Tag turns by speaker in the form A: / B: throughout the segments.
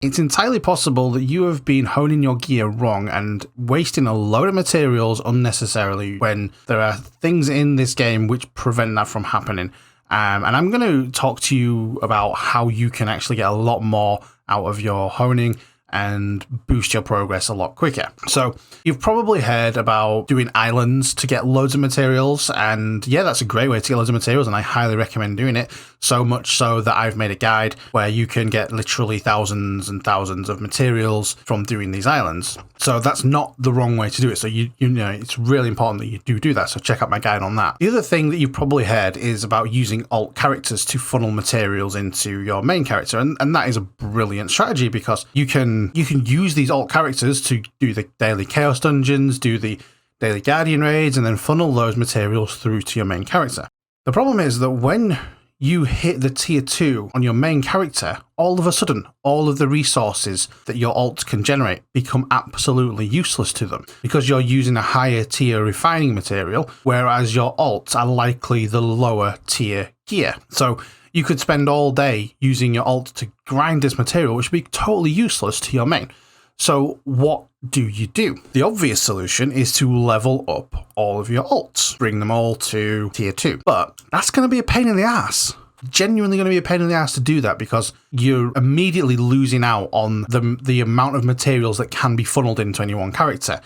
A: It's entirely possible that you have been honing your gear wrong and wasting a load of materials unnecessarily when there are things in this game which prevent that from happening. And I'm going to talk to you about how you can actually get a lot more out of your honing and boost your progress a lot quicker. So you've probably heard about doing islands to get loads of materials, and yeah, that's a great way to get loads of materials, and I highly recommend doing it, so much so that I've made a guide where you can get literally thousands and thousands of materials from doing these islands. So that's not the wrong way to do it. So you know it's really important that you do that, so check out my guide on that. The other thing that you've probably heard is about using alt characters to funnel materials into your main character, and that is a brilliant strategy because you can use these alt characters to do the daily chaos dungeons, do the daily guardian raids, and then funnel those materials through to your main character. The problem is that when you hit the tier 2 on your main character, all of a sudden, all of the resources that your alt can generate become absolutely useless to them because you're using a higher tier refining material, whereas your alts are likely the lower tier gear. So you could spend all day using your alt to grind this material, which would be totally useless to your main. So what do you do? The obvious solution is to level up all of your alts, bring them all to tier 2. But that's going to be a pain in the ass. Genuinely going to be a pain in the ass to do that because you're immediately losing out on the amount of materials that can be funneled into any one character.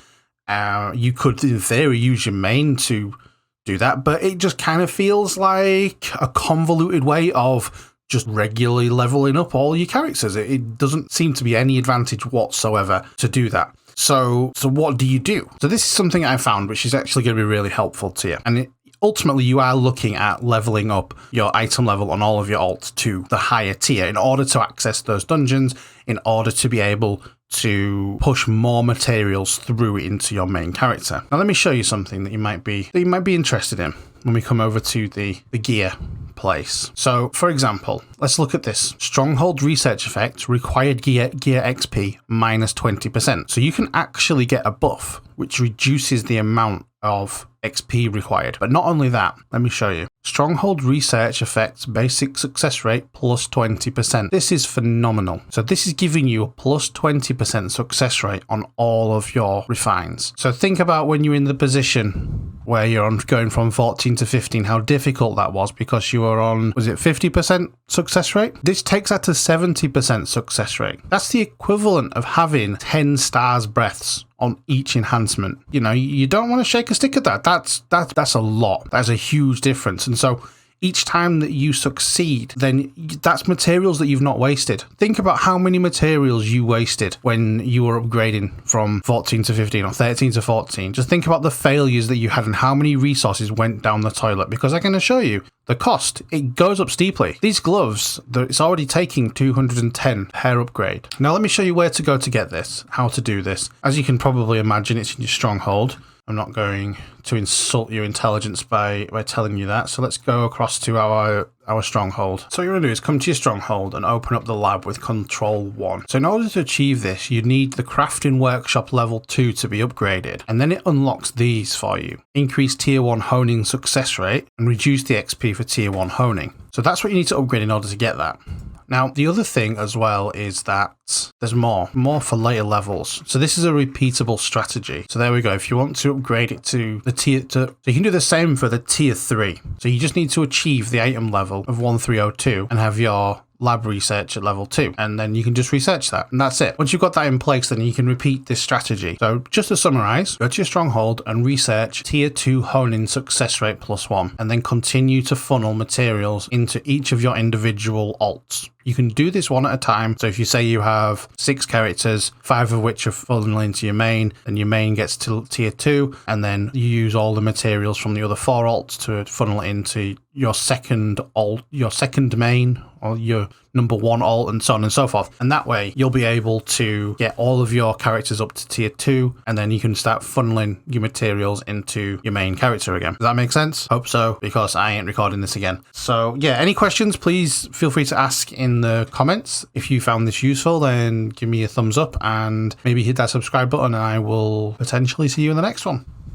A: You could, in theory, use your main to do that, but it just kind of feels like a convoluted way of just regularly leveling up all your characters. It doesn't seem to be any advantage whatsoever to do that. So what do you do? So this is something I found which is actually going to be really helpful to you. And ultimately you are looking at leveling up your item level on all of your alts to the higher tier in order to access those dungeons, in order to be able to push more materials through into your main character. Now let me show you something that you might be interested in when we come over to the gear place. So for example, let's look at this. Stronghold research effect, required gear XP minus 20%. So you can actually get a buff which reduces the amount of XP required. But not only that, let me show you. Stronghold research effects basic success rate plus 20%. This is phenomenal. So this is giving you a plus 20% success rate on all of your refines. So think about when you're in the position where you're going from 14 to 15, how difficult that was because you were on, was it 50% success rate? This takes that to 70% success rate. That's the equivalent of having 10 stars breaths on each enhancement. You know, you don't want to shake a stick at that. That's a lot. That's a huge difference. And so each time that you succeed, then that's materials that you've not wasted. Think about how many materials you wasted when you were upgrading from 14 to 15 or 13 to 14. Just think about the failures that you had and how many resources went down the toilet, because I can assure you the cost, it goes up steeply. These gloves, it's already taking 210 per upgrade. Now let me show you where to go to get this, how to do this. As you can probably imagine, it's in your stronghold. I'm not going to insult your intelligence by telling you that. So let's go across to our stronghold. So what you're going to do is come to your stronghold and open up the lab with control 1. So in order to achieve this, you need the crafting workshop level 2 to be upgraded. And then it unlocks these for you. Increase tier 1 honing success rate and reduce the XP for tier 1 honing. So that's what you need to upgrade in order to get that. Now, the other thing as well is that there's more for later levels. So this is a repeatable strategy. So there we go. If you want to upgrade it to the tier, so you can do the same for the tier 3. So you just need to achieve the item level of 1302 and have your lab research at level 2, and then you can just research that, and that's it. Once you've got that in place, then you can repeat this strategy. So just to summarize, go to your stronghold and research tier 2 honing success rate plus 1, and then continue to funnel materials into each of your individual alts. You can do this one at a time. So if you say you have 6 characters, 5 of which are funneling into your main, then your main gets to tier 2, and then you use all the materials from the other 4 alts to funnel it into your second alt, your second main, or your number 1 alt, and so on and so forth. And that way you'll be able to get all of your characters up to tier 2, and then you can start funneling your materials into your main character again. Does that make sense? Hope so, because I ain't recording this again. So yeah, any questions, please feel free to ask in the comments. If you found this useful, then give me a thumbs up and maybe hit that subscribe button, and I will potentially see you in the next one.